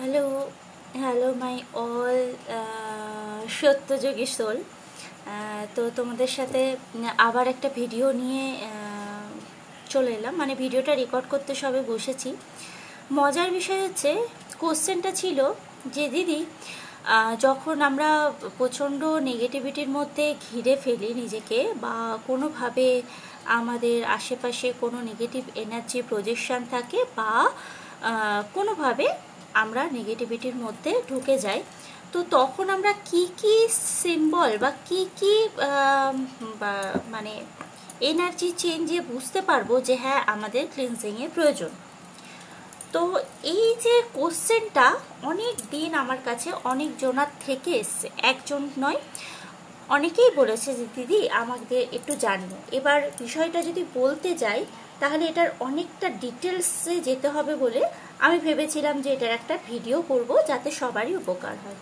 Hello hello my all সত্যযোগী soul. তো তোমাদের সাথে আবার একটা ভিডিও নিয়ে চলে এলাম, মানে ভিডিওটা রেকর্ড করতে সবে বসেছি। মজার বিষয় হচ্ছে কোশ্চেনটা ছিল যে দিদি, যখন আমরা প্রচণ্ড নেগেটিভিটির মধ্যে ঘিরে ফেলি নিজেকে বা কোনোভাবে আমাদের আশেপাশে কোনো নেগেটিভ এনার্জি প্রজেকশন থাকে বা কোনোভাবে আমরা নেগেটিভিটির মধ্যে ঢুকে যাই, তো তখন আমরা কি কি সিম্বল বা কি কি মানে এনার্জি চেঞ্জে বুঝতে পারবো যে হ্যাঁ আমাদের ক্লিনজিংয়ের প্রয়োজন। তো এই যে কোশ্চেনটা অনেক দিন আমার কাছে অনেক জনার থেকে এসছে, একজন নয়, অনেকেই বলেছে যে দিদি আমাকে একটু জানিও। এবার বিষয়টা যদি বলতে যাই তাহলে এটার অনেকটা ডিটেলসে যেতে হবে বলে আমি ভেবেছিলাম যে এটার একটা ভিডিও করব যাতে সবারই উপকার হয়।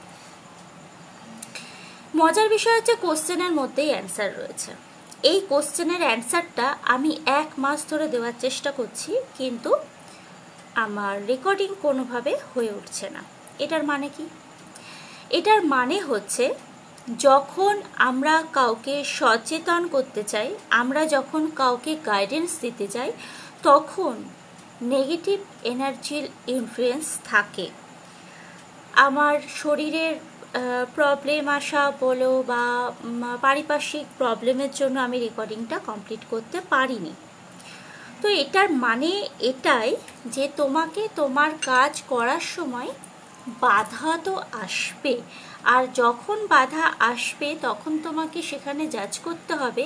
মজার বিষয় হচ্ছে কোশ্চেনের মধ্যেই অ্যান্সার রয়েছে। এই কোশ্চেনের অ্যান্সারটা আমি 1 মাস ধরে দেওয়ার চেষ্টা করছি, কিন্তু আমার রেকর্ডিং কোনোভাবে হয়ে উঠছে না। এটার মানে কি? এটার মানে হচ্ছে যখন আমরা কাউকে সচেতন করতে চাই, আমরা যখন কাউকে গাইডেন্স দিতে চাই, তখন নেগেটিভ এনার্জির ইনফ্লুয়েন্স থাকে। আমার শরীরের প্রবলেম আসা বলো বা পারিপার্শ্বিক প্রবলেমের জন্য আমি রেকর্ডিংটা কমপ্লিট করতে পারিনি। তো এটার মানে এটাই যে তোমাকে তোমার কাজ করার সময় বাধা তো আসবে, আর যখন বাধা আসবে তখন তোমাকে সেখানে জাজ করতে হবে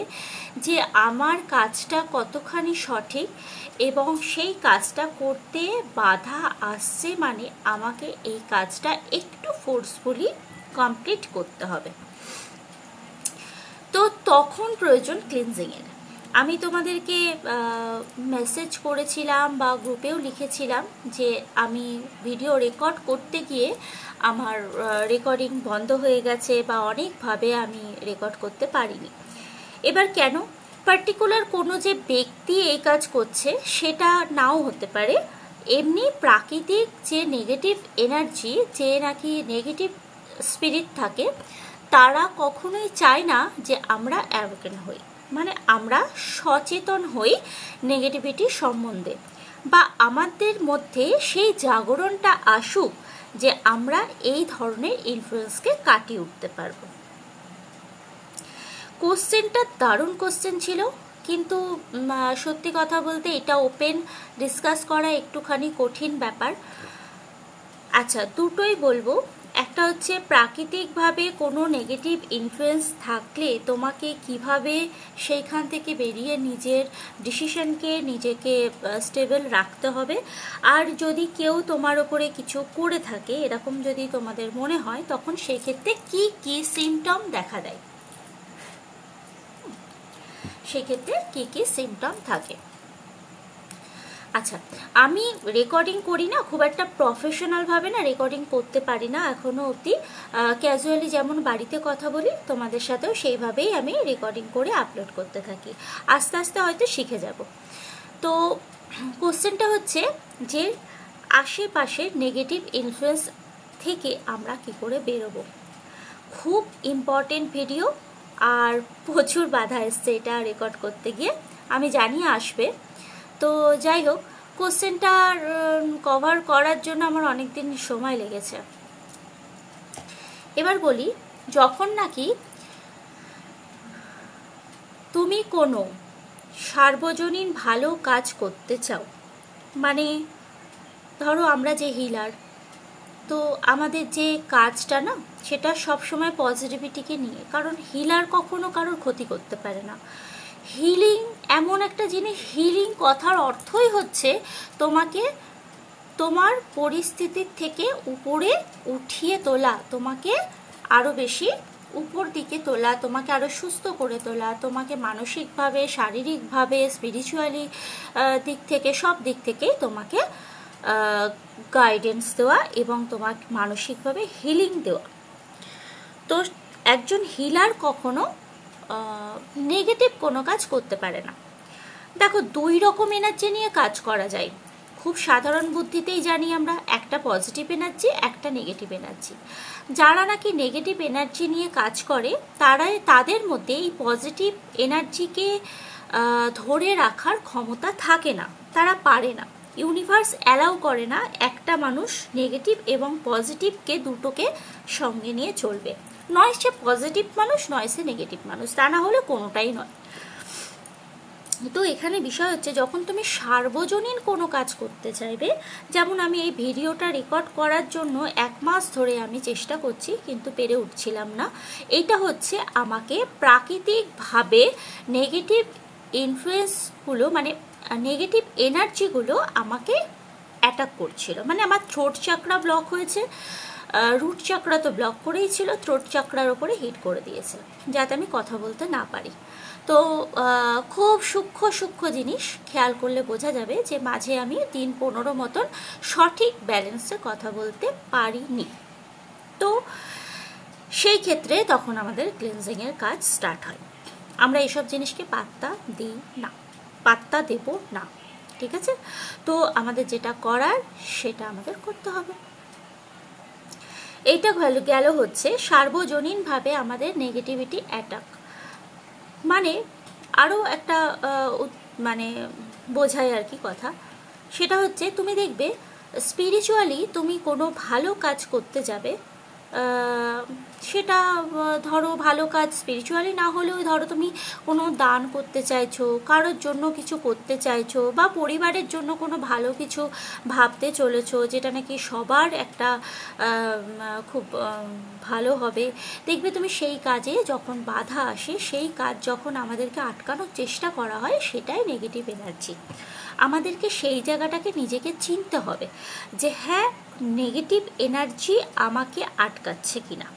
যে আমার কাজটা কতখানি সঠিক, এবং সেই কাজটা করতে বাধা আসছে মানে আমাকে এই কাজটা একটু ফোর্সফুলি কমপ্লিট করতে হবে। তো তখন প্রয়োজন ক্লিনজিংয়ের। আমি তোমাদেরকে মেসেজ করেছিলাম বা গ্রুপেও লিখেছিলাম যে আমি ভিডিও রেকর্ড করতে গিয়ে আমার রেকর্ডিং বন্ধ হয়ে গেছে বা অনেকভাবে আমি রেকর্ড করতে পারিনি। এবার কেন? পার্টিকুলার কোনো যে ব্যক্তি এই কাজ করছে সেটা নাও হতে পারে, এমনি প্রাকৃতিক যে নেগেটিভ এনার্জি, যে নাকি নেগেটিভ স্পিরিট থাকে, তারা কখনোই চায় না যে আমরা অ্যাওয়েকেন হই, মানে আমরা সচেতন হই নেগেটিভিটি সম্বন্ধে, বা আমাদের মধ্যে সেই জাগরণটা আসুক যে আমরা এই ধরনের ইনফ্লুয়েন্সকে কাটিয়ে উঠতে পারবো। কোশ্চেনটা দারুণ কোশ্চেন ছিল, কিন্তু সত্যি কথা বলতে এটা ওপেন ডিসকাস করা একটুখানি কঠিন ব্যাপার। আচ্ছা, দুটোই বলবো। একটা হচ্ছে প্রাকৃতিকভাবে কোনো নেগেটিভ ইনফ্লুয়েন্স থাকলে তোমাকে কিভাবে সেইখান থেকে বেরিয়ে নিজের ডিসিশনকে, নিজেকে স্টেবল রাখতে হবে। আর যদি কেউ তোমার ওপরে কিছু করে থাকে এরকম যদি তোমাদের মনে হয়, তখন সেক্ষেত্রে কি কি সিমটম দেখা দেয়, সেক্ষেত্রে কি কি সিমটম থাকে। আচ্ছা, আমি রেকর্ডিং করি না, খুব একটা প্রফেশনালভাবে না রেকর্ডিং করতে পারি না এখনও অবধি। ক্যাজুয়ালি যেমন বাড়িতে কথা বলি তোমাদের সাথেও সেইভাবেই আমি রেকর্ডিং করে আপলোড করতে থাকি। আস্তে আস্তে হয়তো শিখে যাব। তো কোশ্চেনটা হচ্ছে যে আশেপাশের নেগেটিভ ইনফ্লুয়েন্স থেকে আমরা কি করে বেরোবো। খুব ইম্পর্টেন্ট ভিডিও, আর প্রচুর বাধা এসছে এটা রেকর্ড করতে গিয়ে, আমি জানি আসবে। তো যাই হোক, কোশ্চেনটা কভার করার জন্য আমার অনেক দিন সময় লেগেছে। এবার বলি, যখন নাকি তুমি কোনো সার্বজনীন ভালো কাজ করতে চাও, মানে ধরো আমরা যে হিলার, তো আমাদের যে কাজটা না সেটা সবসময় পজিটিভিটিকে নিয়ে, কারণ হিলার কখনো কারোর ক্ষতি করতে পারে না। হিলিং এমন একটা জিনিস, হিলিং কথার অর্থই হচ্ছে তোমাকে তোমার পরিস্থিতির থেকে উপরে উঠিয়ে তোলা, তোমাকে আরও বেশি উপর দিকে তোলা, তোমাকে আরও সুস্থ করে তোলা, তোমাকে মানসিকভাবে, শারীরিকভাবে, স্পিরিচুয়ালি দিক থেকে, সব দিক থেকেই তোমাকে গাইডেন্স দেওয়া এবং তোমাকে মানসিকভাবে হিলিং দেওয়া। তো একজন হিলার কখনো নেগেটিভ কোনো কাজ করতে পারে না। দেখো, 2 রকম এনার্জি নিয়ে কাজ করা যায়। খুব সাধারণ বুদ্ধিতেই জানি আমরা, একটা পজিটিভ এনার্জি, একটা নেগেটিভ এনার্জি। যারা নাকি নেগেটিভ এনার্জি নিয়ে কাজ করে তাদের মধ্যে এই পজিটিভ এনার্জিকে ধরে রাখার ক্ষমতা থাকে না, তারা পারে না। ইউনিভার্স অ্যালাউ করে না একটা মানুষ নেগেটিভ এবং পজিটিভকে দুটোকে সঙ্গে নিয়ে চলবে। নয় সে পজিটিভ মানুষ, নয় সে নেগেটিভ মানুষ, তা না হলে কোনোটাই নয়। তো এখানে বিষয় হচ্ছে, যখন তুমি সার্বজনীন কোনো কাজ করতে চাইবে, যেমন আমি এই ভিডিওটা রেকর্ড করার জন্য 1 মাস ধরে আমি চেষ্টা করছি, কিন্তু পেরে উঠছিলাম না। এইটা হচ্ছে আমাকে প্রাকৃতিকভাবে নেগেটিভ ইনফ্লুয়েন্সগুলো, মানে নেগেটিভ এনার্জিগুলো আমাকে অ্যাটাক করছিল। মানে আমার থ্রোট চাকরা ব্লক হয়েছে, রুট চাকরা তো ব্লক করেই ছিল, থ্রোট চাকরার ওপরে হিট করে দিয়েছে, যাতে আমি কথা বলতে না পারি। তো খুব সূক্ষ্ম জিনিস খেয়াল করলে বোঝা যাবে যে মাঝে আমি 3-15 মতন সঠিক ব্যালেন্সে কথা বলতে পারিনি। তো সেই ক্ষেত্রে তখন আমাদের ক্লিনজিংয়ের কাজ স্টার্ট হয়। আমরা এইসব জিনিসকে পাত্তা দিই না, পাত্তা দেব না, ঠিক আছে? তো আমাদের যেটা করার সেটা আমাদের করতে হবে। এইটা গেল হচ্ছে সার্বজনীনভাবে আমাদের নেগেটিভিটি অ্যাটাক। মানে আরও একটা মানে বোঝায় আর কি কথা, সেটা হচ্ছে তুমি দেখবে স্পিরিচুয়ালি তুমি কোনো ভালো কাজ করতে যাবে, সেটা ধরো ভালো কাজ স্পিরিচুয়ালি না হলেও ধরো তুমি কোনো দান করতে চাইছো, কারোর জন্য কিছু করতে চাইছো, বা পরিবারের জন্য কোনো ভালো কিছু ভাবতে চলেছো, যেটা নাকি সবার একটা খুব ভালো হবে। দেখবে তুমি সেই কাজে যখন বাধা আসে, সেই কাজ যখন আমাদেরকে আটকানোর চেষ্টা করা হয়, সেটাই নেগেটিভ এনার্জি। আমাদেরকে সেই জায়গাটাকে নিজেকে চিনতে হবে যে হ্যাঁ, নেগেটিভ এনার্জি আমাকে আটকাচ্ছে কিনা।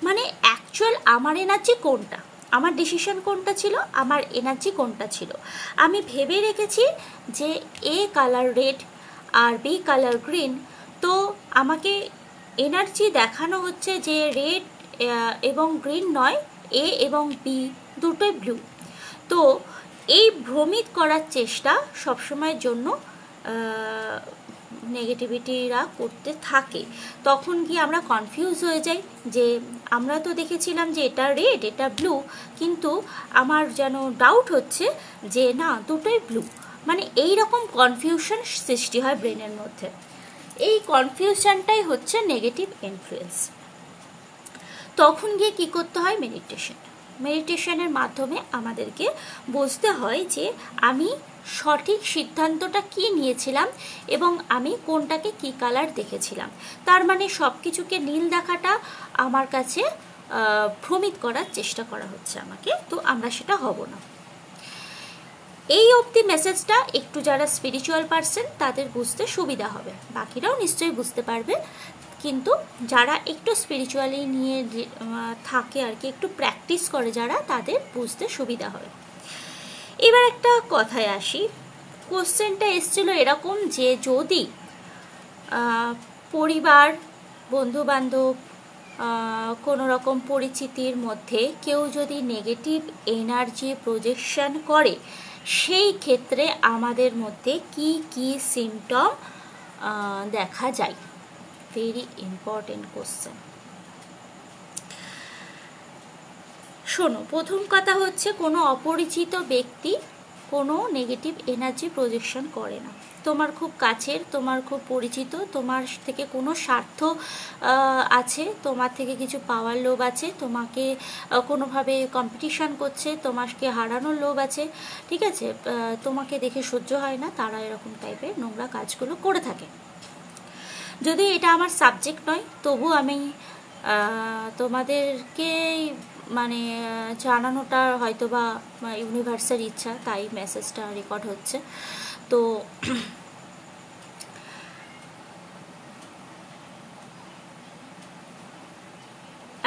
মানে অ্যাকচুয়াল আমার এনার্জি কোনটা, আমার ডিসিশন কোনটা ছিল, আমার এনার্জি কোনটা ছিল। আমি ভেবে রেখেছি যে এ কালার রেড আর বি কালার গ্রিন, তো আমাকে এনার্জি দেখানো হচ্ছে যে রেড এবং গ্রিন নয়, এ এবং বি দুটোই ব্লু। তো এই ভ্রমিত করার চেষ্টা সবসময়ের জন্য নেগেটিভিটিরা করতে থাকে। তখন কি আমরা কনফিউজ হয়ে যাই যে আমরা তো দেখেছিলাম যে এটা রেড এটা ব্লু, কিন্তু আমার যেন ডাউট হচ্ছে যে না দুটোই ব্লু। মানে এই রকম কনফিউশন সৃষ্টি হয় ব্রেনের মধ্যে। এই কনফিউশনটাই হচ্ছে নেগেটিভ ইনফ্লুয়েন্স। তখন গিয়ে কি করতে হয়? মেডিটেশনের মাধ্যমে আমাদেরকে বুঝতে হয় যে আমি সঠিক সিদ্ধান্তটা কি নিয়েছিলাম এবং আমি কোনটাকে কি কালার দেখেছিলাম। তার মানে সব কিছুকে নীল দেখাটা আমার কাছে ভ্রমিত করার চেষ্টা করা হচ্ছে আমাকে, তো আমরা সেটা হব না। এই অবধি মেসেজটা একটু যারা স্পিরিচুয়াল পার্সন তাদের বুঝতে সুবিধা হবে, বাকিরাও নিশ্চয়ই বুঝতে পারবে, কিন্তু যারা একটু স্পিরিচুয়ালি নিয়ে থাকে আর কি, একটু প্র্যাকটিস করে যারা, তাদের বুঝতে সুবিধা হবে। এবার একটা কথায় আসি, কোশ্চেনটা এসেছিল এরকম যে যদি পরিবার, বন্ধুবান্ধব, কোনো রকম পরিচিতির মধ্যে কেউ যদি নেগেটিভ এনার্জি প্রজেকশন করে, সেই ক্ষেত্রে আমাদের মধ্যে কি কি সিমটম দেখা যায়। Very important question. শোনো, প্রথম কথা হচ্ছে কোনো অপরিচিত ব্যক্তি কোনো নেগেটিভ এনার্জি প্রজেকশন করে না। তোমার খুব কাছের, তোমার খুব পরিচিত, তোমার থেকে কোনো স্বার্থ আছে, তোমার থেকে কিছু পাওয়ার লোভ আছে, তোমাকে কোনোভাবে কম্পিটিশন করছে, তোমাকে হারানোর লোভ আছে, ঠিক আছে, তোমাকে দেখে সহ্য হয় না, তারা এরকম টাইপের নোংরা কাজগুলো করে থাকে। যদি এটা আমার সাবজেক্ট নয়, তবু আমি তোমাদেরকে মানে জানানোটা হয়তো বা ইউনিভার্সের ইচ্ছা, তাই মেসেজটা রেকর্ড হচ্ছে। তো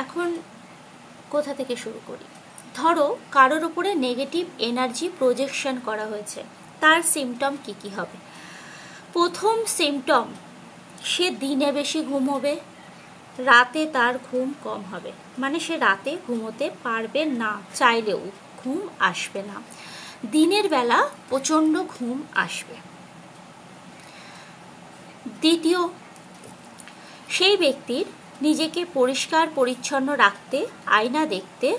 এখন কোথা থেকে শুরু করি? ধরো কারোর উপরে নেগেটিভ এনার্জি প্রজেকশন করা হয়েছে, তার সিমটম কি কি হবে? প্রথম সিমটম, সে দিনে বেশি ঘুমোবে, রাতে তার ঘুম কম হবে, মানে সে রাতে ঘুমোতে পারবে না, চাইলেও ঘুম আসবে না, দিনের বেলা প্রচণ্ড ঘুম আসবে। দ্বিতীয়, সেই ব্যক্তির নিজেকে পরিষ্কার পরিচ্ছন্ন রাখতে, আয়না দেখতে,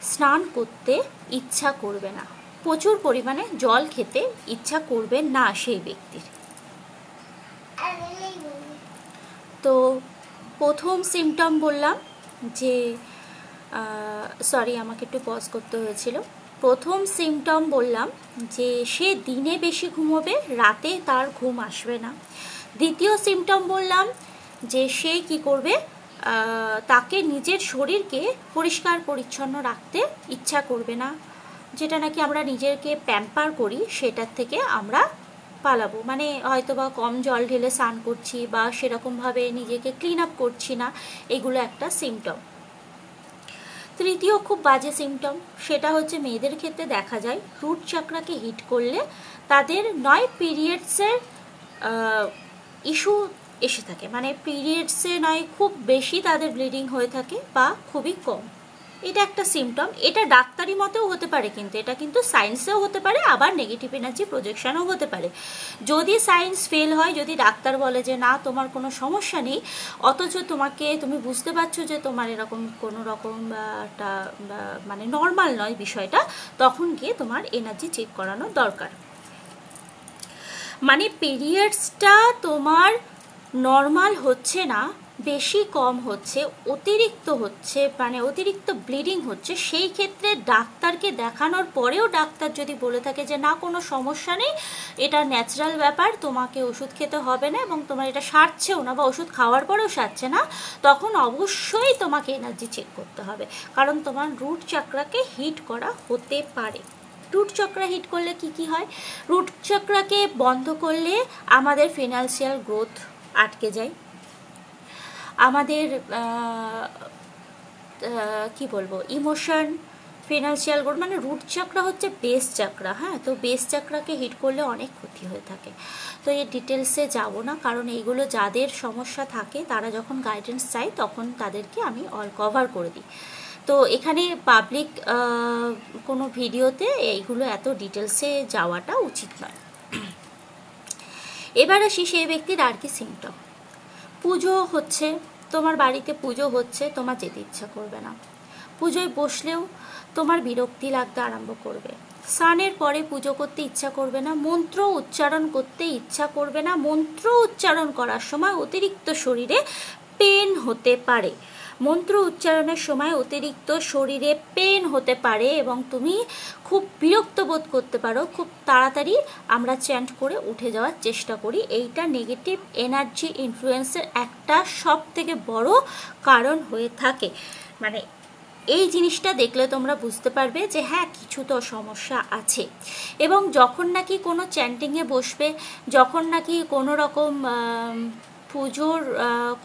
স্নান করতে ইচ্ছা করবে না, প্রচুর পরিমাণে জল খেতে ইচ্ছা করবে না সেই ব্যক্তির। তো প্রথম সিমটম বললাম যে আমাকে একটু পজ করতে হয়েছিল। প্রথম সিমটম বললাম যে সে দিনে বেশি ঘুমোবে, রাতে তার ঘুম আসবে না। দ্বিতীয় সিমটম বললাম যে সে কি করবে, তাকে নিজের শরীরকে পরিষ্কার পরিচ্ছন্ন রাখতে ইচ্ছা করবে না, যেটা নাকি আমরা নিজেকে প্যাম্পার করি সেটার থেকে আমরা পালাবো, মানে হয়তো বা কম জল ঢেলে স্নান করছি বা সেরকমভাবে নিজেকে ক্লিন আপ করছি না, এগুলো একটা সিমটম। তৃতীয় খুব বাজে সিমটম, সেটা হচ্ছে মেয়েদের ক্ষেত্রে দেখা যায় রুট চাকরাকে হিট করলে তাদের নয় পিরিয়ডসের ইস্যু এসে থাকে, মানে পিরিয়ডসে নয় খুব বেশি তাদের ব্লিডিং হয়ে থাকে বা খুবই কম, এটা একটা সিমটম। এটা ডাক্তারি মতেও হতে পারে, কিন্তু এটা কিন্তু সায়েন্সেও হতে পারে, আবার নেগেটিভ এনার্জি প্রজেকশনও হতে পারে। যদি সায়েন্স ফেল হয়, যদি ডাক্তার বলে যে না তোমার কোনো সমস্যা নেই, অথচ তুমি বুঝতে পারছো যে তোমার এরকম কোনো রকম একটা মানে নর্মাল নয় বিষয়টা, তখন গিয়ে তোমার এনার্জি চেক করানো দরকার। মানে পিরিয়ডসটা তোমার নর্মাল হচ্ছে না, বেশি কম হচ্ছে, অতিরিক্ত হচ্ছে, মানে অতিরিক্ত ব্লিডিং হচ্ছে, সেই ক্ষেত্রে ডাক্তারকে দেখানোর পরেও ডাক্তার যদি বলে থাকে যে না কোনো সমস্যা নেই, এটা ন্যাচারাল ব্যাপার, তোমাকে ওষুধ খেতে হবে না এবং তোমার এটা সারছেও না বা ওষুধ খাওয়ার পরেও সারছে না, তখন অবশ্যই তোমাকে এনার্জি চেক করতে হবে, কারণ তোমার রুট চাকরাকে হিট করা হতে পারে। রুট চক্রা হিট করলে কি হয়, রুট চক্রাকে বন্ধ করলে আমাদের ফিনান্সিয়াল গ্রোথ আটকে যায়, আমাদের কি বলবো ইমোশন, ফিনান্সিয়াল গ্রোথ, মানে রুট চক্রা হচ্ছে বেস চক্রা। হ্যাঁ, তো বেস চক্রাকে হিট করলে অনেক ক্ষতি হয়ে থাকে। তো এই ডিটেলসে যাব না, কারণ এইগুলো যাদের সমস্যা থাকে তারা যখন গাইডেন্স চায় তখন তাদেরকে আমি অল কভার করে দিই। তো এখানে পাবলিক কোনো ভিডিওতে এইগুলো এত ডিটেলসে যাওয়াটা উচিত নয়। এবার আসি সেই ব্যক্তির আর কি সিমটম। পুজো হচ্ছে, তোমার বাড়িতে পুজো হচ্ছে, তোমার যেতে ইচ্ছা করবে না, পুজোয় বসলেও তোমার বিরক্তি লাগতে আরম্ভ করবে, স্নানের পরে পুজো করতে ইচ্ছা করবে না, মন্ত্র উচ্চারণ করতে ইচ্ছা করবে না, মন্ত্র উচ্চারণ করার সময় অতিরিক্ত শরীরে পেন হতে পারে, মন্ত্র উচ্চারণের সময় অতিরিক্ত শরীরে পেন হতে পারে এবং তুমি খুব বিরক্ত বোধ করতে পারো, খুব তাড়াতাড়ি আমরা চ্যান্ট করে উঠে যাওয়ার চেষ্টা করি। এইটা নেগেটিভ এনার্জি ইনফ্লুয়েন্সের একটা সব থেকে বড় কারণ হয়ে থাকে। মানে এই জিনিসটা দেখলে তোমরা বুঝতে পারবে যে হ্যাঁ কিছু তো সমস্যা আছে। এবং যখন নাকি কোনো চ্যান্টিংয়ে বসবে, যখন নাকি কোনো রকম পুজোর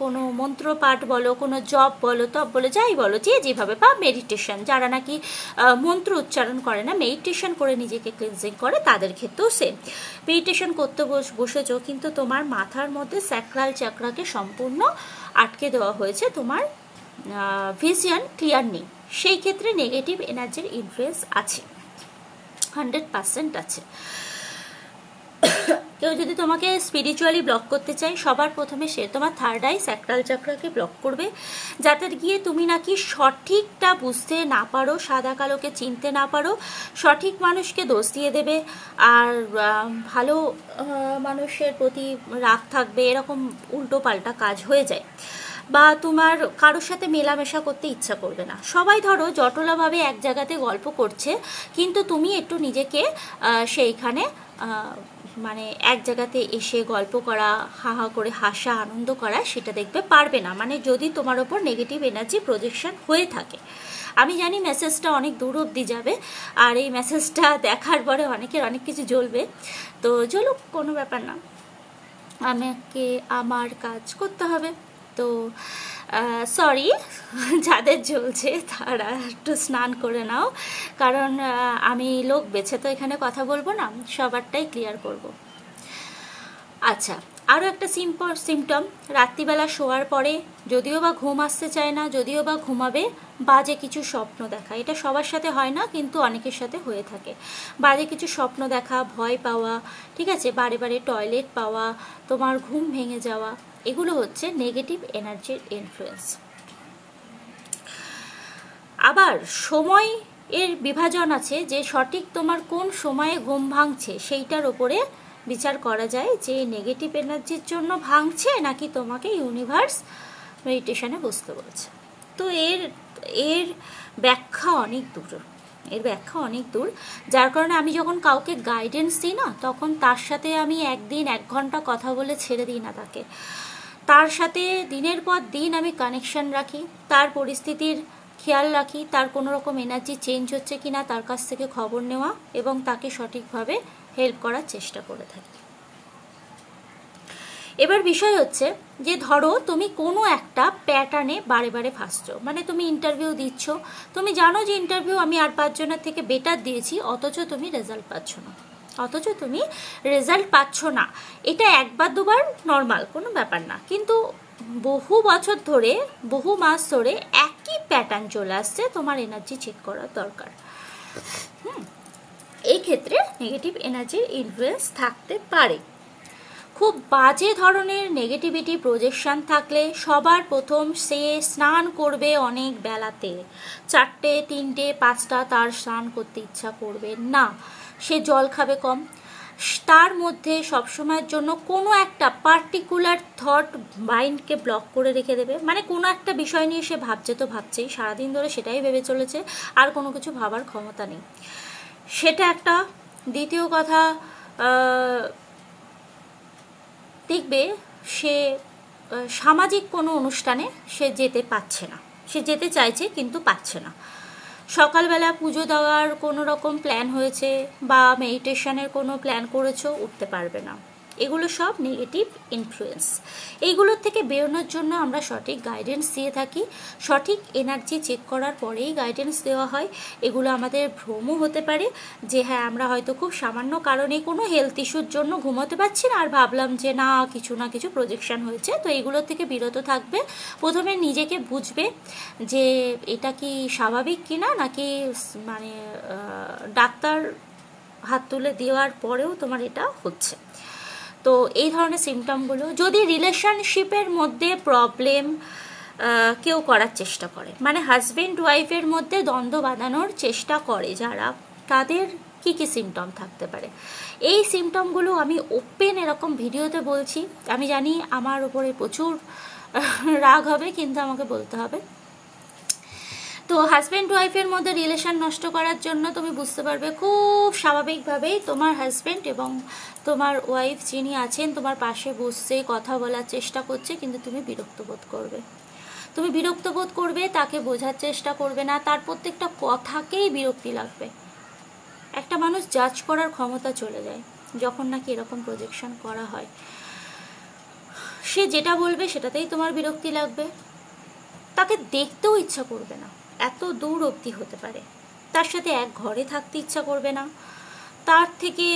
কোনো মন্ত্রপাঠ বলো, কোনো জপ বলো, তপ বলো, যাই বলো, যে যেভাবে, বা মেডিটেশন, যারা নাকি মন্ত্র উচ্চারণ করে না, মেডিটেশন করে নিজেকে ক্লিনজিং করে, তাদের ক্ষেত্রেও সেম। মেডিটেশন করতে বসেছো কিন্তু তোমার মাথার মধ্যে স্যাক্রাল চাকরাকে সম্পূর্ণ আটকে দেওয়া হয়েছে, তোমার ভিশন ক্লিয়ার নেই, সেই ক্ষেত্রে নেগেটিভ এনার্জির ইনফ্লুয়েন্স আছে, 100% আছে। কেউ যদি তোমাকে স্পিরিচুয়ালি ব্লক করতে চায়, সবার প্রথমে সে তোমার থার্ড আই স্যাক্রাল চাকরাকে ব্লক করবে, যাতে গিয়ে তুমি নাকি সঠিকটা বুঝতে না পারো, সাদা কালোকে চিনতে না পারো, সঠিক মানুষকে দোষ দিয়ে দেবে, আর ভালো মানুষের প্রতি রাগ থাকবে, এরকম উল্টো পাল্টা কাজ হয়ে যায়। বা তোমার কারোর সাথে মেলামেশা করতে ইচ্ছা করবে না। সবাই ধরো জটলাভাবে এক জায়গাতে গল্প করছে, কিন্তু তুমি একটু নিজেকে সেইখানে মানে এক জায়গাতে এসে গল্প করা, হাহা করে হাসা, আনন্দ করা, সেটা দেখবে পারবে না, মানে যদি তোমার ওপর নেগেটিভ এনার্জি প্রজেকশন হয়ে থাকে। আমি জানি মেসেজটা অনেক দূর অবধি যাবে, আর এই মেসেজটা দেখার পরে অনেকের অনেক কিছু জ্বলবে, তো জ্বলুক, কোনো ব্যাপার না, আমাকে আমার কাজ করতে হবে। তো সরি যাদের জ্বলছে তারা একটু স্নান করে নাও, কারণ আমি লোক বেছে তো এখানে কথা বলবো না, সবারটাই ক্লিয়ার করব। আচ্ছা, আরও একটা সিমটম, রাত্রিবেলা শোয়ার পরে যদিও বা ঘুম আসতে চায় না, যদিও বা ঘুমাবে, বাজে কিছু স্বপ্ন দেখা। এটা সবার সাথে হয় না, কিন্তু অনেকের সাথে হয়ে থাকে। বাজে কিছু স্বপ্ন দেখা, ভয় পাওয়া, ঠিক আছে, বারে বারে টয়লেট পাওয়া, তোমার ঘুম ভেঙে যাওয়া, এগুলো হচ্ছে নেগেটিভ এনার্জির ইনফ্লুয়েন্স। আবার সময় এর বিভাজন আছে, যে সঠিক তোমার কোন সময়ে ঘুম ভাঙছে সেইটার ওপরে বিচার করা যায় যে নেগেটিভ এনার্জির জন্য ভাঙছে নাকি তোমাকে ইউনিভার্স মেডিটেশনে বসতে বলছে। তো এর ব্যাখ্যা অনেক দূর, যার কারণে আমি যখন কাউকে গাইডেন্স দিই না, তখন তার সাথে আমি একদিন 1 ঘন্টা কথা বলে ছেড়ে দিই না তাকে। তার সাথে দিনের পর দিন আমি কানেকশন রাখি, তার পরিস্থিতির খেয়াল রাখি, তার কোনো রকম এনার্জি চেঞ্জ হচ্ছে কিনা তার কাছ থেকে খবর নেওয়া, এবং তাকে সঠিকভাবে হেল্প করার চেষ্টা করে থাকি। এবার বিষয় হচ্ছে যে ধরো তুমি কোনো একটা প্যাটার্নে বারে বারে ফাঁসছো, মানে তুমি ইন্টারভিউ দিচ্ছ, তুমি জানো যে ইন্টারভিউ আমি আর 5 জনের থেকে বেটার দিয়েছি, অথচ তুমি রেজাল্ট পাচ্ছ না। এটা 1বার 2বার নর্মাল, কোনো ব্যাপার না, কিন্তু বহু বছর ধরে, বহু মাস ধরে একই প্যাটার্ন চলে আসছে, তোমার এনার্জি চেক করার দরকার। এই ক্ষেত্রে নেগেটিভ এনার্জির ইনফ্লুয়েন্স থাকতে পারে। খুব বাজে ধরনের নেগেটিভিটি প্রজেকশন থাকলে সবার প্রথম সে স্নান করবে অনেক বেলাতে, 4টে 3টে 5টা, তার স্নান করতে ইচ্ছা করবে না, সে জল খাবে কম, তার মধ্যে সবসময়ের জন্য কোনো একটা পার্টিকুলার থট মাইন্ডকে ব্লক করে রেখে দেবে, মানে কোনো একটা বিষয় নিয়ে সে ভাবছে তো ভাবছেই, সারাদিন ধরে সেটাই ভেবে চলেছে, আর কোনো কিছু ভাবার ক্ষমতা নেই, সেটা একটা। দ্বিতীয় কথা, দেখবে সে সামাজিক কোনো অনুষ্ঠানে সে যেতে পারছে না, সে যেতে চাইছে কিন্তু পাচ্ছে না। সকালবেলা পুজো দেওয়ার কোনো রকম প্ল্যান হয়েছে বা মেডিটেশনের কোনো প্ল্যান করেছো, উঠতে পারবে না। এগুলো সব নেগেটিভ ইনফ্লুয়েন্স। এইগুলোর থেকে বেরোনোর জন্য আমরা সঠিক গাইডেন্স দিয়ে থাকি, সঠিক এনার্জি চেক করার পরেই গাইডেন্স দেওয়া হয়। এগুলো আমাদের ভ্রমও হতে পারে যে হ্যাঁ আমরা হয়তো খুব সামান্য কারণে কোনো হেলথ ইস্যুর জন্য ঘুমোতে পারছি না, আর ভাবলাম যে না কিছু প্রজেকশন হয়েছে, তো এইগুলোর থেকে বিরত থাকবে। প্রথমে নিজেকে বুঝবে যে এটা কি স্বাভাবিক কিনা, নাকি মানে ডাক্তার হাত তুলে দেওয়ার পরেও তোমার এটা হচ্ছে। তো এই ধরনের সিমটমগুলো, যদি রিলেশনশিপের মধ্যে প্রবলেম কেউ করার চেষ্টা করে, মানে হাজব্যান্ড ওয়াইফের মধ্যে দ্বন্দ্ব বাঁধানোর চেষ্টা করে যারা, তাদের কি কি সিমটম থাকতে পারে, এই সিমটমগুলো আমি ওপেন এরকম ভিডিওতে বলছি। আমি জানি আমার উপরে প্রচুর রাগ হবে, কিন্তু আমাকে বলতে হবে। তো হাজব্যান্ড ওয়াইফের মধ্যে রিলেশন নষ্ট করার জন্য তুমি বুঝতে পারবে খুব স্বাভাবিকভাবেই তোমার হাজব্যান্ড এবং তোমার ওয়াইফ যিনি আছেন তোমার পাশে বসছে, কথা বলার চেষ্টা করছে, কিন্তু তুমি বিরক্ত বোধ করবে, তাকে বোঝার চেষ্টা করবে না, তার প্রত্যেকটা কথাকেই বিরক্তি লাগবে। একটা মানুষ জাজ করার ক্ষমতা চলে যায় যখন নাকি এরকম প্রজেকশন করা হয়। সে যেটা বলবে সেটাতেই তোমার বিরক্তি লাগবে, তাকে দেখতেও ইচ্ছা করবে না, এত দূর অবধি হতে পারে। তার সাথে এক ঘরে থাকতে ইচ্ছা করবে না, তার থেকে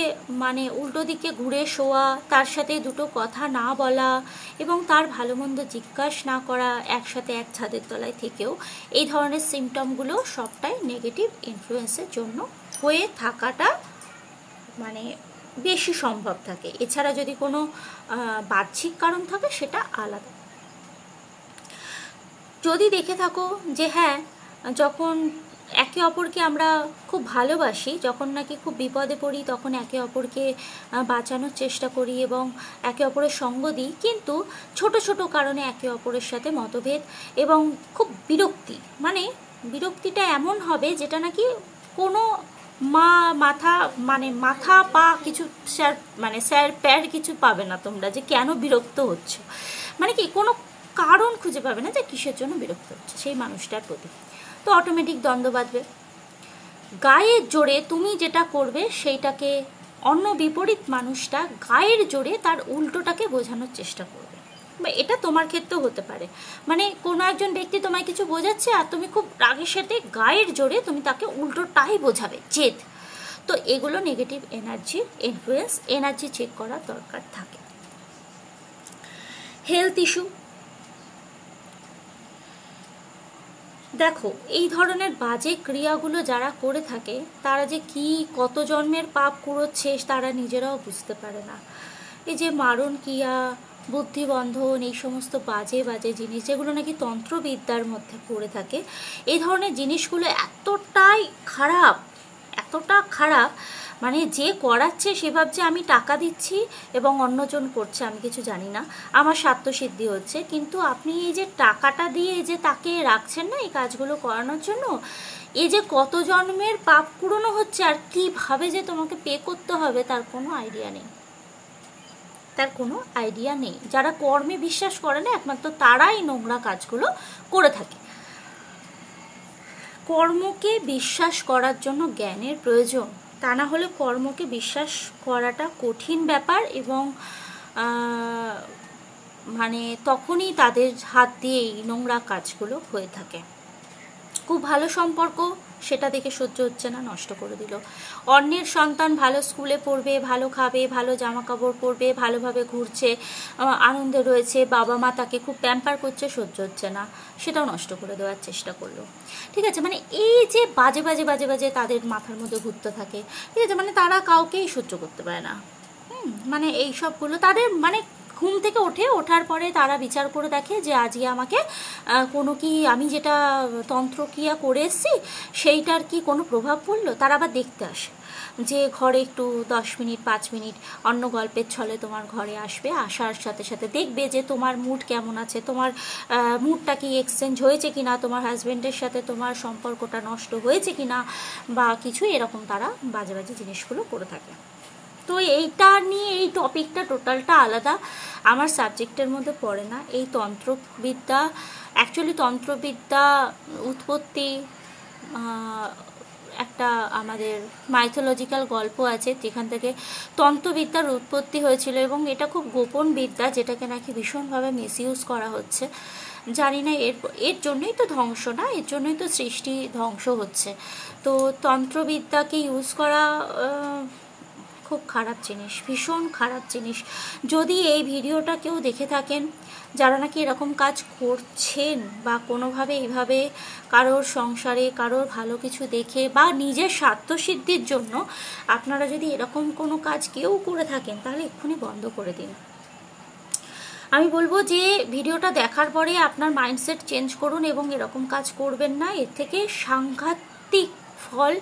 মানে উল্টো দিকে ঘুরে শোয়া, তার সাথে দুটো কথা না বলা এবং তার ভালো মন্দ জিজ্ঞাসা না করা, একসাথে এক ছাদের তলায় থেকেও, এই ধরনের সিমটমগুলো সবটাই নেগেটিভ ইনফ্লুয়েন্সের জন্য হয়ে থাকাটা মানে বেশি সম্ভব থাকে। এছাড়া যদি কোনো বাহ্যিক কারণ থাকে সেটা আলাদা। যদি দেখে থাকো যে হ্যাঁ যখন একে অপরকে আমরা খুব ভালোবাসি, যখন নাকি খুব বিপদে পড়ি তখন একে অপরকে বাঁচানোর চেষ্টা করি এবং একে অপরের সঙ্গ দিই, কিন্তু ছোট ছোট কারণে একে অপরের সাথে মতভেদ এবং খুব বিরক্তি, মানে বিরক্তিটা এমন হবে যেটা নাকি কোনো মাথা পা কিছু স্যার প্যার কিছু পাবে না তোমরা, যে কেন বিরক্ত হচ্ছ, মানে কি কোনো কারণ খুঁজে পাবে না যে কিসের জন্য বিরক্ত হচ্ছে সেই মানুষটার প্রতি। তো অটোমেটিক দ্বন্দ্ব বাঁধবে। গায়ের জোরে তুমি যেটা করবে সেইটাকে অন্য বিপরীত মানুষটা গায়ের জোরে তার উল্টোটাকে বোঝানোর চেষ্টা করবে, বা এটা তোমার ক্ষেত্রেও হতে পারে। মানে কোনো একজন ব্যক্তি তোমায় কিছু বোঝাচ্ছে আর তুমি খুব রাগের সাথে গায়ের জোরে তুমি তাকে উল্টোটাই বোঝাবে, জেদ। তো এগুলো নেগেটিভ এনার্জির ইনফ্লুয়েন্স, এনার্জি চেক করার দরকার থাকে। Health issue. দেখো, এই ধরনের বাজে ক্রিয়াগুলো যারা করে থাকে তারা যে কি কত জন্মের পাপ কুড়োচ্ছে তারা নিজেরাও বুঝতে পারে না। এই যে মারণ ক্রিয়া, বুদ্ধিবন্ধন, এই সমস্ত বাজে বাজে জিনিস যেগুলো নাকি তন্ত্রবিদ্যার মধ্যে পড়ে থাকে, এই ধরনের জিনিসগুলো এতটাই খারাপ, এতটা খারাপ, মানে যে করাচ্ছে সে ভাবছে আমি টাকা দিচ্ছি এবং অন্যজন করছে, আমি কিছু জানি না, আমার স্বার্থসিদ্ধি হচ্ছে। কিন্তু আপনি এই যে টাকাটা দিয়ে যে তাকে রাখছেন না এই কাজগুলো করানোর জন্য, এই যে কত জন্মের পাপ কুড়োনো হচ্ছে আর কিভাবে যে তোমাকে পে করতে হবে তার কোনো আইডিয়া নেই, তার কোনো আইডিয়া নেই। যারা কর্মে বিশ্বাস করে না একমাত্র তারাই নোংরা কাজগুলো করে থাকে। কর্মকে বিশ্বাস করার জন্য জ্ঞানের প্রয়োজন, তা না হলে কর্মকে বিশ্বাস করাটা কঠিন ব্যাপার এবং মানে তখনই তাদের হাত দিয়ে এই নোংরা কাজগুলো হয়ে থাকে। খুব ভালো সম্পর্ক, সেটা দেখে সহ্য হচ্ছে না, নষ্ট করে দিল। অন্যের সন্তান ভালো স্কুলে পড়বে, ভালো খাবে, ভালো জামা কাপড় পরবে, ভালোভাবে ঘুরছে, আনন্দে রয়েছে, বাবা মা তাকে খুব প্যাম্পার করছে, সহ্য হচ্ছে না, সেটাও নষ্ট করে দেওয়ার চেষ্টা করলো। ঠিক আছে, মানে এই যে বাজে বাজে বাজে বাজে তাদের মাথার মধ্যে ঘুরতে থাকে, ঠিক আছে, মানে তারা কাউকেই সহ্য করতে পারে না। মানে এই সবগুলো তাদের মানে ঘুম থেকে ওঠার পরে তারা বিচার করে দেখে যে আজকে আমাকে কোনো কি আমি যেটা তন্ত্রক্রিয়া করে এসেছি সেইটার কি কোনো প্রভাব পড়লো। তারা আবার দেখতে আসে যে ঘরে একটু 10 মিনিট 5 মিনিট অন্য গল্পের ছলে তোমার ঘরে আসবে, আসার সাথে সাথে দেখবে যে তোমার মুড কেমন আছে, তোমার মুডটা কি এক্সচেঞ্জ হয়েছে কিনা, তোমার হাজব্যান্ডের সাথে তোমার সম্পর্কটা নষ্ট হয়েছে কিনা বা কিছু এরকম তারা বাজে বাজে জিনিসগুলো করে থাকে। তো এইটা নিয়ে এই টপিকটা টোটালটা আলাদা, আমার সাবজেক্টের মধ্যে পড়ে না। এই তন্ত্রবিদ্যা অ্যাকচুয়ালি তন্ত্রবিদ্যা উৎপত্তি একটা আমাদের মাইথোলজিক্যাল গল্প আছে যেখান থেকে তন্ত্রবিদ্যার উৎপত্তি হয়েছিল এবং এটা খুব গোপন বিদ্যা যেটাকে নাকি ভীষণভাবে মিসইউজ করা হচ্ছে। জানি না এর জন্যই তো ধ্বংস, না এর জন্যই তো সৃষ্টি ধ্বংস হচ্ছে। তো তন্ত্রবিদ্যাকে ইউজ করা খুব খারাপ জিনিস, ভীষণ খারাপ জিনিস। যদি এই ভিডিওটা কেউ দেখে থাকেন যারা নাকি এরকম কাজ করছেন বা কোনোভাবে এইভাবে কারোর সংসারে কারোর ভালো কিছু দেখে বা নিজের স্বার্থসিদ্ধির জন্য আপনারা যদি এরকম কোনো কাজ কেউ করে থাকেন তাহলে এক্ষুনি বন্ধ করে দিন। আমি বলবো যে ভিডিওটা দেখার পরে আপনার মাইন্ডসেট চেঞ্জ করুন এবং এরকম কাজ করবেন না, এর থেকে সাংঘাতিক ফল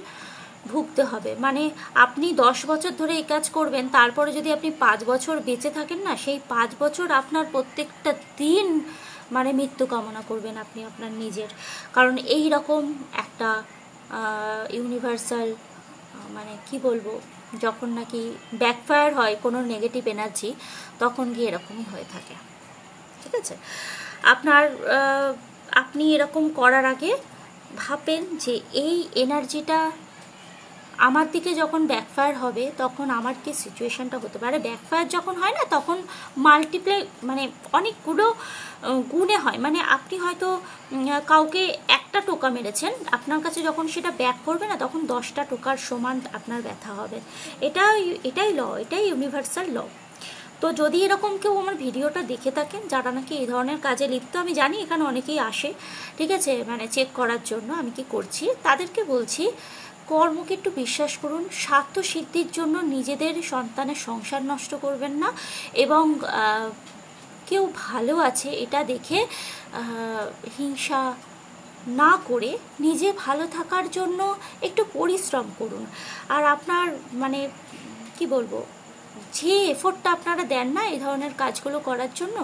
ভুগতে হবে। মানে আপনি 10 বছর ধরে এই কাজ করবেন, তারপরে যদি আপনি 5 বছর বেঁচে থাকেন না, সেই 5 বছর আপনার প্রত্যেকটা দিন মানে মৃত্যু কামনা করবেন আপনি আপনার নিজের। কারণ এই রকম একটা ইউনিভার্সাল মানে কি বলবো, যখন নাকি ব্যাকফায়ার হয় কোনো নেগেটিভ এনার্জি তখন গিয়ে এরকমই হয়ে থাকে। ঠিক আছে, আপনি এরকম করার আগে ভাবেন যে এই এনার্জিটা আমার দিকে যখন ব্যাকফায়ার হবে তখন আমার কি সিচুয়েশানটা হতে পারে। ব্যাকফায়ার যখন হয় না তখন মাল্টিপ্লাই মানে অনেকগুলো গুণে হয়। মানে আপনি হয়তো কাউকে একটা টোকা মেরেছেন, আপনার কাছে যখন সেটা ব্যাক করবে না তখন 10টা টোকার সমান আপনার ব্যথা হবে। এটাই ল, এটাই ইউনিভার্সাল ল। তো যদি এরকম কেউ আমার ভিডিওটা দেখে থাকেন যারা নাকি এই ধরনের কাজে লিপ্ত, আমি জানি এখানে অনেকেই আসে, ঠিক আছে, মানে চেক করার জন্য আমি কি করছি, তাদেরকে বলছি কর্মকে একটু বিশ্বাস করুন। স্বার্থ সিদ্ধির জন্য নিজেদের সন্তানের সংসার নষ্ট করবেন না এবং কেউ ভালো আছে এটা দেখে হিংসা না করে নিজে ভালো থাকার জন্য একটু পরিশ্রম করুন। আর আপনার মানে কি বলবো, যে এফোর্টটা আপনারা দেন না এই ধরনের কাজগুলো করার জন্য,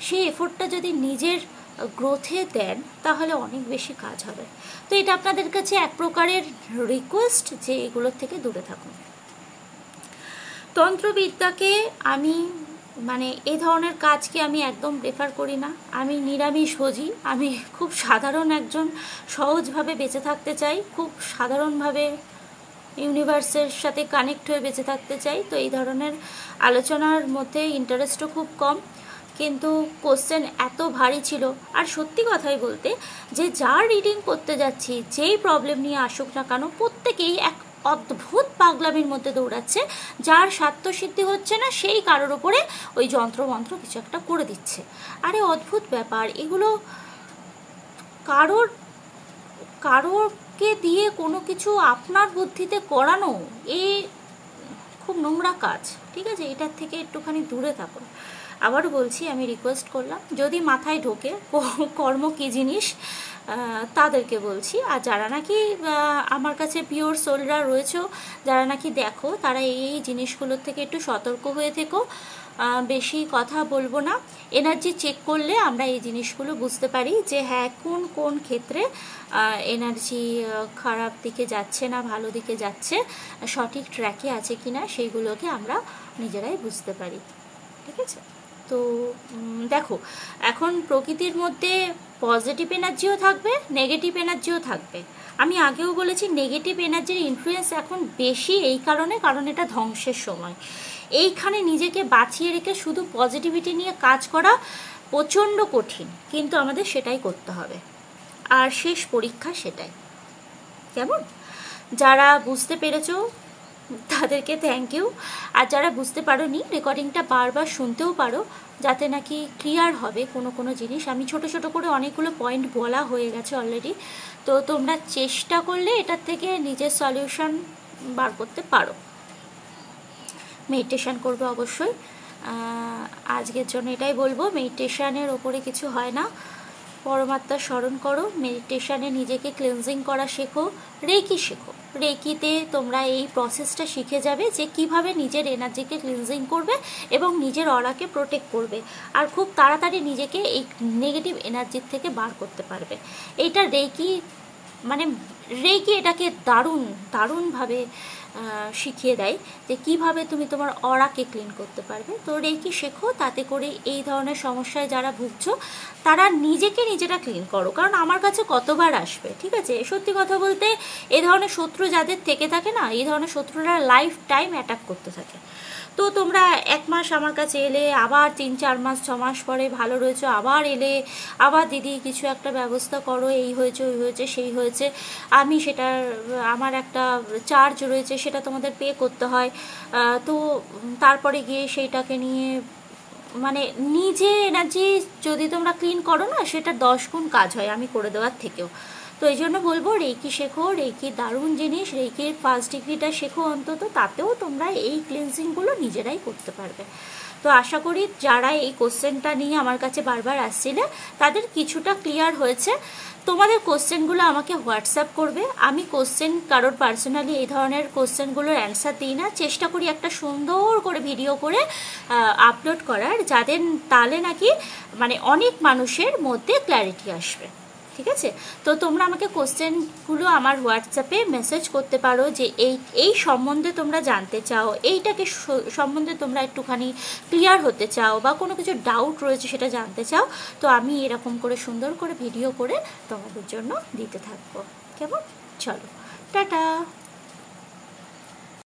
সেই এফোর্টটা যদি নিজের গ্রোথে দেন তাহলে অনেক বেশি কাজ হবে। তো এটা আপনাদের কাছে এক প্রকারের রিকোয়েস্ট যে এগুলোর থেকে দূরে থাকুন। তন্ত্রবিদ্যাকে আমি মানে এই ধরনের কাজকে আমি একদম প্রেফার করি না। আমি নিরামিষভোজী, আমি খুব সাধারণ একজন, সহজভাবে বেঁচে থাকতে চাই, খুব সাধারণভাবে ইউনিভার্সের সাথে কানেক্ট হয়ে বেঁচে থাকতে চাই। তো এই ধরনের আলোচনার মধ্যে ইন্টারেস্টও খুব কম, কিন্তু কোশ্চেন এত ভারী ছিল। আর সত্যি কথাই বলতে যে যার রিডিং করতে যাচ্ছি যেই প্রবলেম নিয়ে আসুক না কেন প্রত্যেকেই অদ্ভুত পাগলামির মধ্যে দৌড়াচ্ছে, যার স্বার্থসিদ্ধি হচ্ছে না সেই কারোর ওপরে ওই যন্ত্রমন্ত্র কিছু একটা করে দিচ্ছে। আরে অদ্ভুত ব্যাপার এগুলো, কারোরকে দিয়ে কোনো কিছু আপনার বুদ্ধিতে করানো, এই খুব নোংরা কাজ, ঠিক আছে? এটার থেকে একটুখানি দূরে থাকুন। আবারও বলছি, আমি রিকোয়েস্ট করলাম, যদি মাথায় ঢোকে কর্ম কী জিনিস তাদেরকে বলছি। আর যারা নাকি আমার কাছে পিওর সোলরা রয়েছে, যারা নাকি দেখো, তারা এই জিনিসগুলোর থেকে একটু সতর্ক হয়ে থেকো। বেশি কথা বলবো না। এনার্জি চেক করলে আমরা এই জিনিসগুলো বুঝতে পারি যে হ্যাঁ কোন কোন ক্ষেত্রে এনার্জি খারাপ দিকে যাচ্ছে না ভালো দিকে যাচ্ছে, সঠিক ট্র্যাকে আছে কি না, সেইগুলোকে আমরা নিজেরাই বুঝতে পারি, ঠিক আছে? তো দেখো, এখন প্রকৃতির মধ্যে পজিটিভ এনার্জিও থাকবে, নেগেটিভ এনার্জিও থাকবে। আমি আগেও বলেছি নেগেটিভ এনার্জির ইনফ্লুয়েন্স এখন বেশি এই কারণ এটা ধ্বংসের সময়। এইখানে নিজেকে বাঁচিয়ে রেখে শুধু পজিটিভিটি নিয়ে কাজ করা প্রচণ্ড কঠিন, কিন্তু আমাদের সেটাই করতে হবে। আর শেষ পরীক্ষা সেটাই। কেমন? যারা বুঝতে পেরেছো তাদেরকে থ্যাংক ইউ। আর যারা বুঝতে পারোনি, রেকর্ডিংটা বারবার শুনতেও পারো, যাতে নাকি ক্লিয়ার হবে কোনো জিনিস। আমি ছোট ছোট করে অনেকগুলো পয়েন্ট বলা হয়ে গেছে অলরেডি। তো তোমরা চেষ্টা করলে এটার থেকে নিজের সলিউশন বার করতে পারো। মেডিটেশান করবে অবশ্যই। আজকের জন্য এটাই বলবো, মেডিটেশানের ওপরে কিছু হয় না, পরমাত্মার স্মরণ করো। মেডিটেশানে নিজেকে ক্লিনজিং করা শেখো, রেকি শেখো। রেকিতে তোমরা এই প্রসেসটা শিখে যাবে যে কিভাবে নিজের এনার্জিকে ক্লিনজিং করবে এবং নিজের অরাকে প্রোটেক্ট করবে, আর খুব তাড়াতাড়ি নিজেকে এই নেগেটিভ এনার্জির থেকে বার করতে পারবে। এইটা রেকি এটাকে দারুণভাবে শিখিয়ে দেয় যে কিভাবে তুমি তোমার অরাকে ক্লিন করতে পারবে। তো রেকি শেখো, তাতে করে এই ধরনের সমস্যায় যারা ভুগছো তারা নিজেরা ক্লিন করো। কারণ আমার কাছে কতবার আসবে, ঠিক আছে? সত্যি কথা বলতে, এই ধরনের শত্রু যাদের থেকে থাকে না, এই ধরনের শত্রুরা লাইফ টাইম অ্যাটাক করতে থাকে। তো তোমরা 1 মাস আমার কাছে এলে, আবার 3-4 মাস 6 মাস পরে ভালো রয়েছো, আবার এলে, আবার দিদি কিছু একটা ব্যবস্থা করো, এই হয়েছে ওই হয়েছে সেই হয়েছে, আমি সেটার আমার একটা চার্জ রয়েছে, সেটা তোমাদের পে করতে হয়। তো তারপরে গিয়ে সেইটাকে নিয়ে নিজে এনার্জি যদি তোমরা ক্লিন করো না, সেটা 10 গুণ কাজ হয় আমি করে দেওয়ার থেকেও। তো এই জন্য বলবো, রেকি শেখো, রেকি দারুণ জিনিস, রেকির 1st ডিগ্রিটা শেখো অন্তত, তাতেও তোমরা এই ক্লিনজিংগুলো নিজেরাই করতে পারবে। তো আশা করি যারা এই কোশ্চেনটা নিয়ে আমার কাছে বারবার আসছিলে তাদের কিছুটা ক্লিয়ার হয়েছে। তোমাদের কোশ্চেনগুলো আমাকে হোয়াটসঅ্যাপ করবে। আমি কোশ্চেন কারোর পার্সোনালি এই ধরনের কোশ্চেনগুলোর অ্যান্সার দিই না, চেষ্টা করি একটা সুন্দর করে ভিডিও করে আপলোড করার, যাদের তাহলে নাকি অনেক মানুষের মধ্যে ক্ল্যারিটি আসবে, ঠিক আছে? তো তোমরা আমাকে কোশ্চেনগুলো আমার হোয়াটসঅ্যাপে মেসেজ করতে পারো যে এই সম্বন্ধে তোমরা জানতে চাও, এইটাকে সম্বন্ধে তোমরা একটুখানি ক্লিয়ার হতে চাও, বা কোনো কিছু ডাউট রয়েছে সেটা জানতে চাও। তো আমি এরকম করে সুন্দর করে ভিডিও করে তোমাদের জন্য দিতে থাকবো। কেমন? চলো, টাটা।